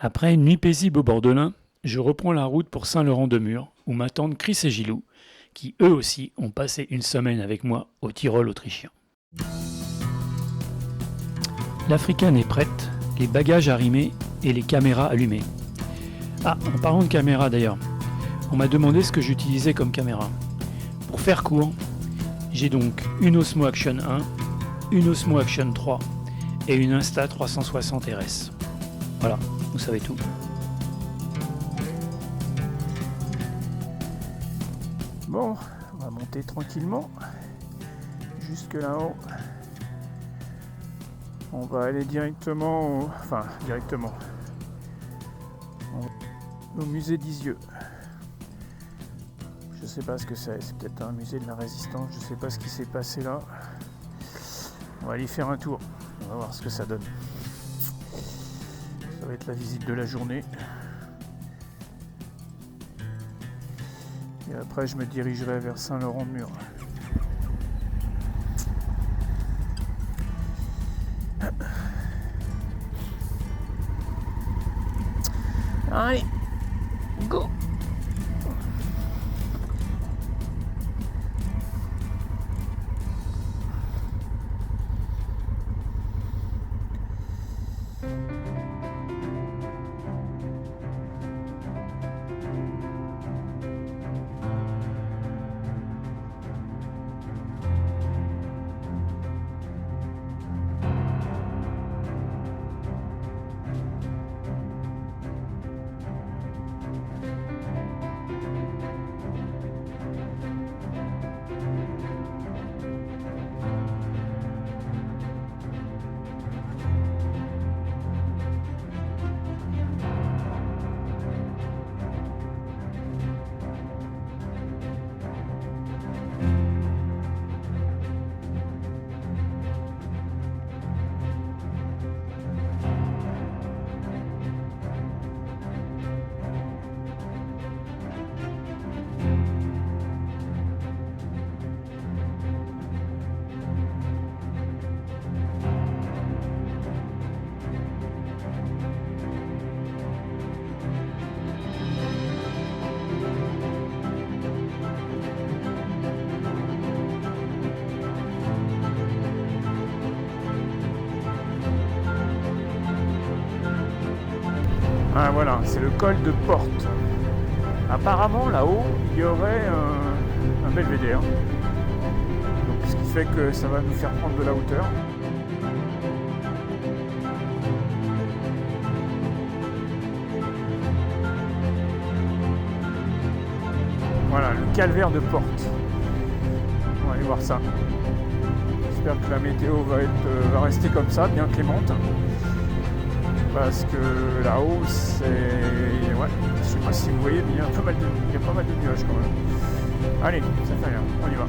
Après une nuit paisible au bord de l'Ain, je reprends la route pour Saint-Laurent-de-Mur, où m'attendent Chris et Gilou, qui eux aussi ont passé une semaine avec moi au Tyrol autrichien. L'Africaine est prête, les bagages arrimés et les caméras allumées. Ah, en parlant de caméra d'ailleurs, on m'a demandé ce que j'utilisais comme caméra. Pour faire court, j'ai donc une Osmo Action 1, une Osmo Action 3 et une Insta360 RS. Voilà, vous savez tout. Bon, on va monter tranquillement jusque là-haut. On va aller directement au musée d'Isieux. Je sais pas ce que c'est peut-être un musée de la Résistance, je sais pas ce qui s'est passé là. On va aller faire un tour, on va voir ce que ça donne. Ça va être la visite de la journée. Et après je me dirigerai vers Saint-Laurent-de-Mur. Allez, go! Ah voilà, c'est le col de Porte. Apparemment là-haut, il y aurait un belvédère. Donc, ce qui fait que ça va nous faire prendre de la hauteur. Voilà, le calvaire de Porte. On va aller voir ça. J'espère que la météo va rester comme ça, bien clémente. Parce que là-haut, c'est... Ouais, je sais pas si vous voyez, mais il y a pas mal de nuages quand même. Allez, ça fait rien, on y va.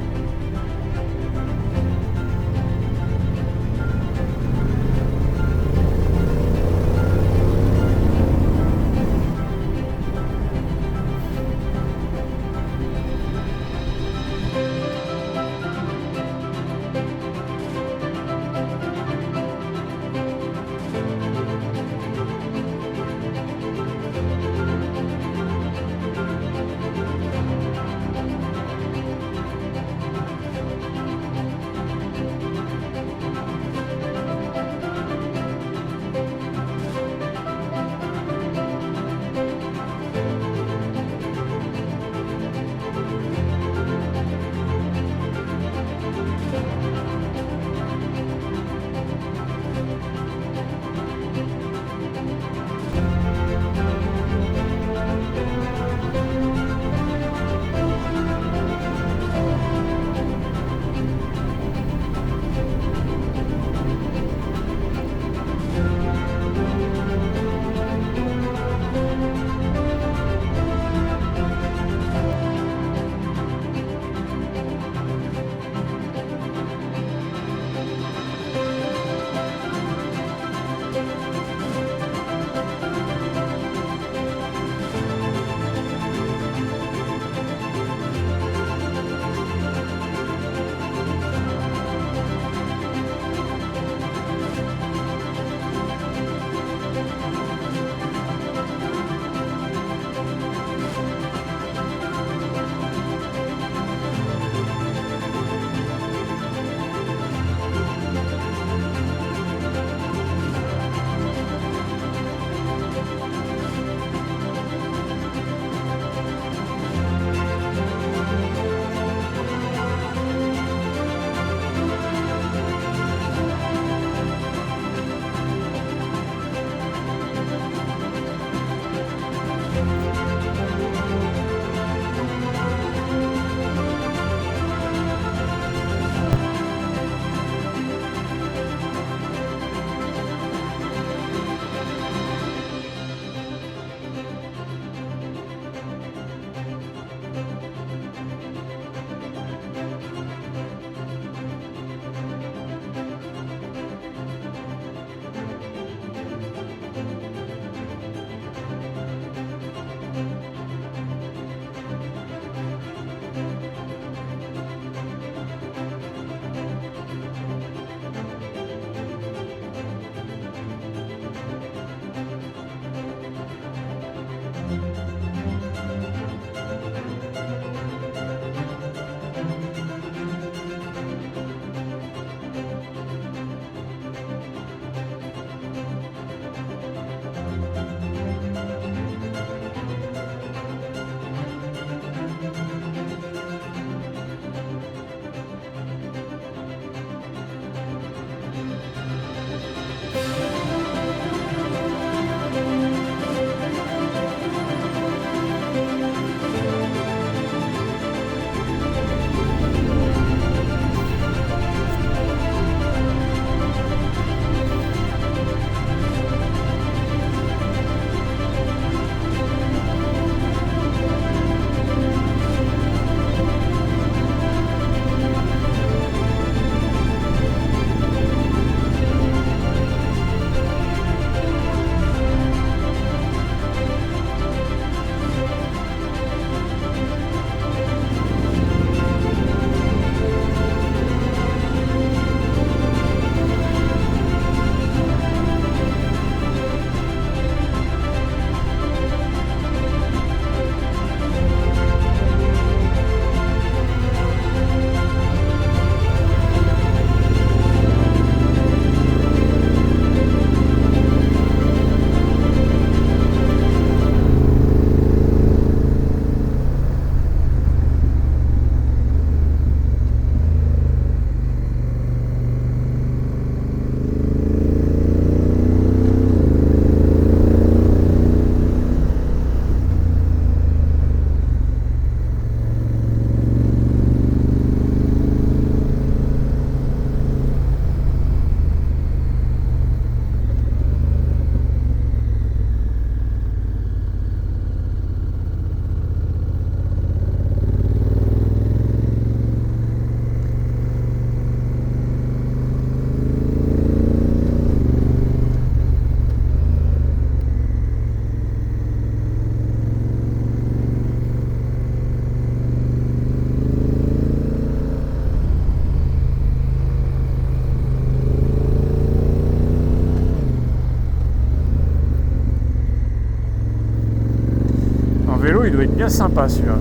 vélo, il doit être bien sympa celui-là.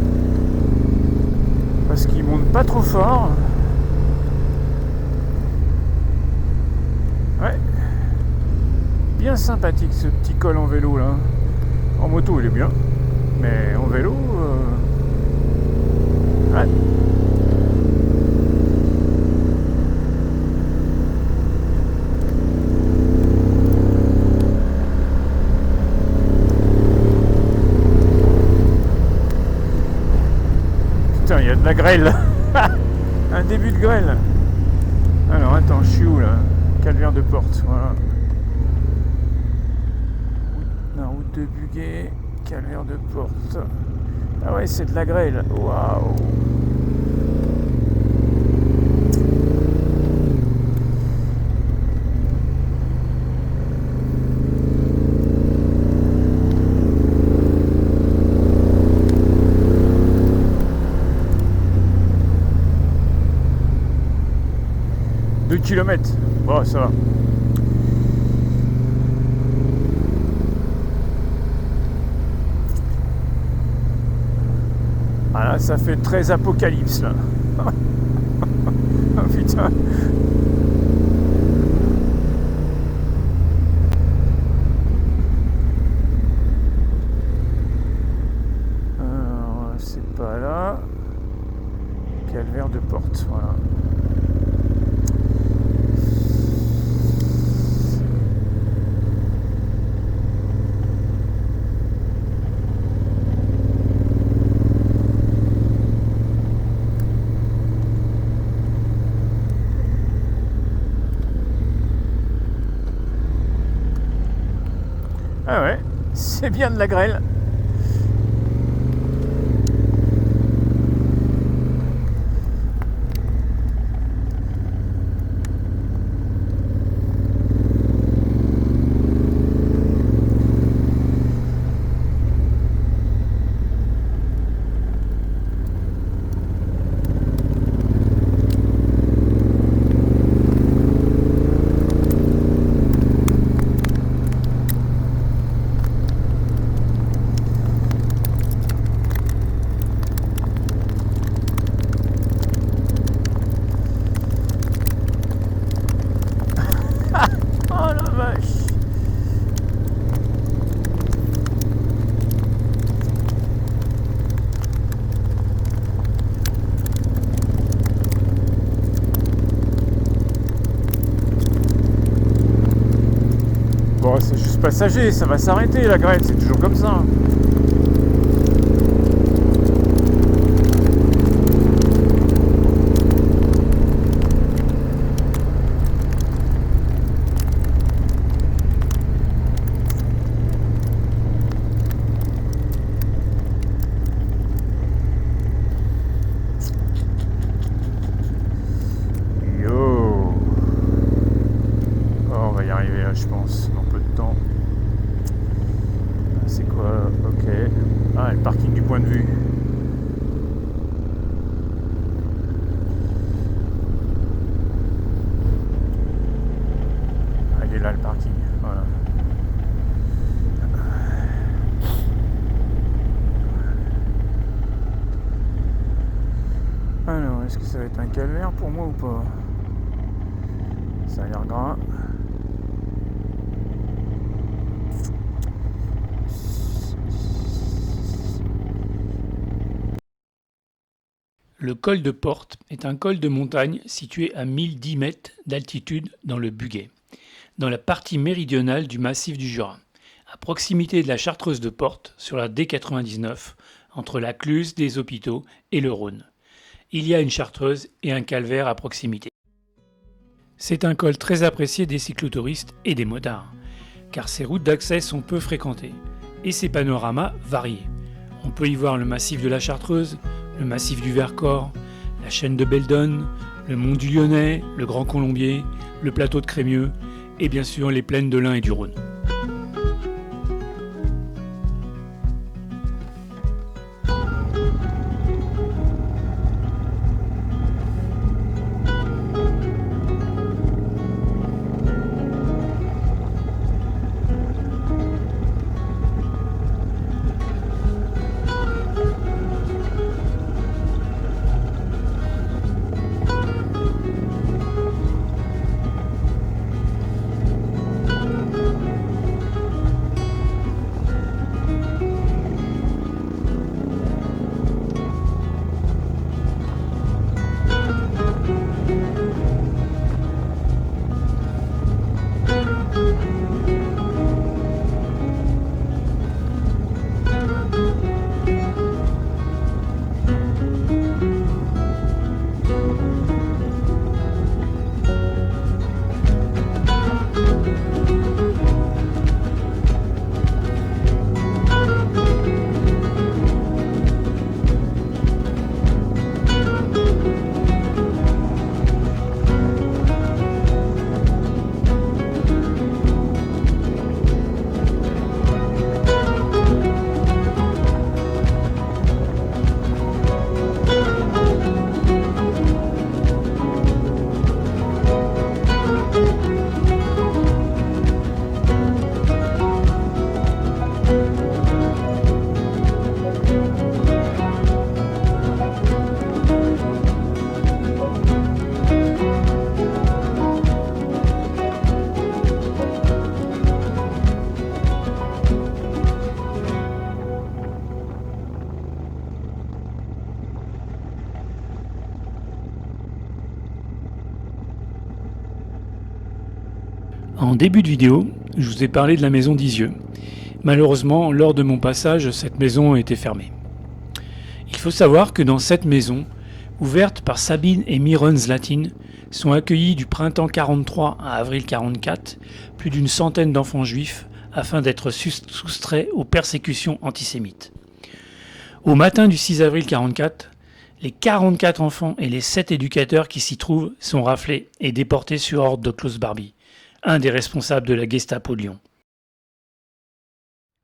Parce qu'il monte pas trop fort. Ouais. Bien sympathique ce petit col en vélo là. En moto il est bien. Mais en vélo... Ouais. Putain, il y a de la grêle. Un début de grêle. Alors attends, je suis où là? Calvaire de Porte, voilà. La route de Buguet, Calvaire de Porte. Ah ouais, c'est de la grêle. Waouh. Kilomètres. Bon, ça va. Voilà, ça fait très apocalypse là. Oh putain. Alors, c'est pas là. Calvaire de Porte, voilà. Ah ouais, c'est bien de la grêle. Oh la vache. Bon, c'est juste passager, ça va s'arrêter la grêle, c'est toujours comme ça. Je pense, dans peu de temps. C'est quoi? Ok. Ah, le parking du point de vue. Ah, il est là le parking. Voilà. Alors, est-ce que ça va être un calvaire pour moi ou pas? Ça a l'air gras. Le col de Porte est un col de montagne situé à 1010 mètres d'altitude dans le Buguet, dans la partie méridionale du massif du Jura, à proximité de la Chartreuse de Porte sur la D99, entre la Cluse des Hôpitaux et le Rhône. Il y a une chartreuse et un calvaire à proximité. C'est un col très apprécié des cyclotouristes et des motards, car ses routes d'accès sont peu fréquentées et ses panoramas variés. On peut y voir le massif de la Chartreuse, le massif du Vercors, la chaîne de Beldon, le mont du Lyonnais, le Grand Colombier, le plateau de Crémieux et bien sûr les plaines de l'Ain et du Rhône. En début de vidéo, je vous ai parlé de la maison d'Isieux. Malheureusement, lors de mon passage, cette maison était fermée. Il faut savoir que dans cette maison, ouverte par Sabine et Myron Zlatine, sont accueillis du printemps 43 à avril 44 plus d'une centaine d'enfants juifs afin d'être soustraits aux persécutions antisémites. Au matin du 6 avril 44, les 44 enfants et les 7 éducateurs qui s'y trouvent sont raflés et déportés sur ordre de Klaus Barbie, un des responsables de la Gestapo de Lyon.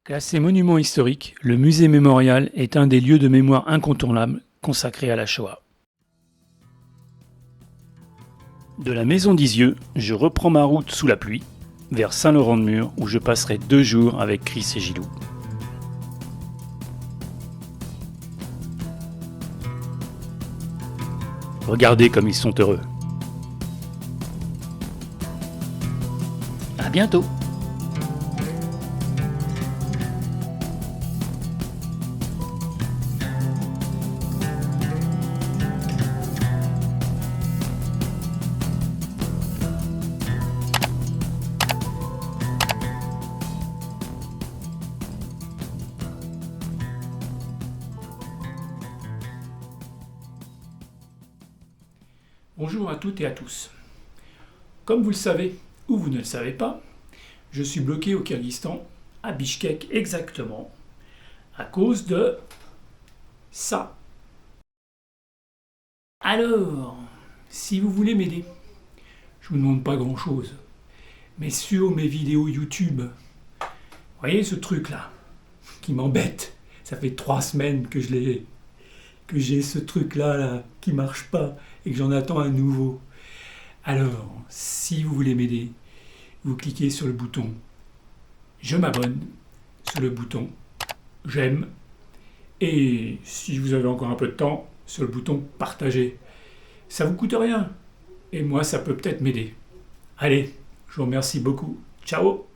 Classé monument historique, le musée mémorial est un des lieux de mémoire incontournables consacrés à la Shoah. De la maison d'Isieux, je reprends ma route sous la pluie, vers Saint-Laurent-de-Mur, où je passerai 2 jours avec Chris et Gilou. Regardez comme ils sont heureux. À bientôt. Bonjour à toutes et à tous. Comme vous le savez, ou vous ne le savez pas, je suis bloqué au Kyrgyzstan, à Bichkek exactement, à cause de ça. Alors, si vous voulez m'aider, je vous demande pas grand-chose, mais sur mes vidéos YouTube, vous voyez ce truc-là, qui m'embête, ça fait 3 semaines que j'ai ce truc-là là, qui marche pas et que j'en attends un nouveau. Alors, si vous voulez m'aider, vous cliquez sur le bouton « Je m'abonne », sur le bouton « J'aime » et si vous avez encore un peu de temps, sur le bouton « Partager ». Ça vous coûte rien et moi ça peut peut-être m'aider. Allez, je vous remercie beaucoup. Ciao!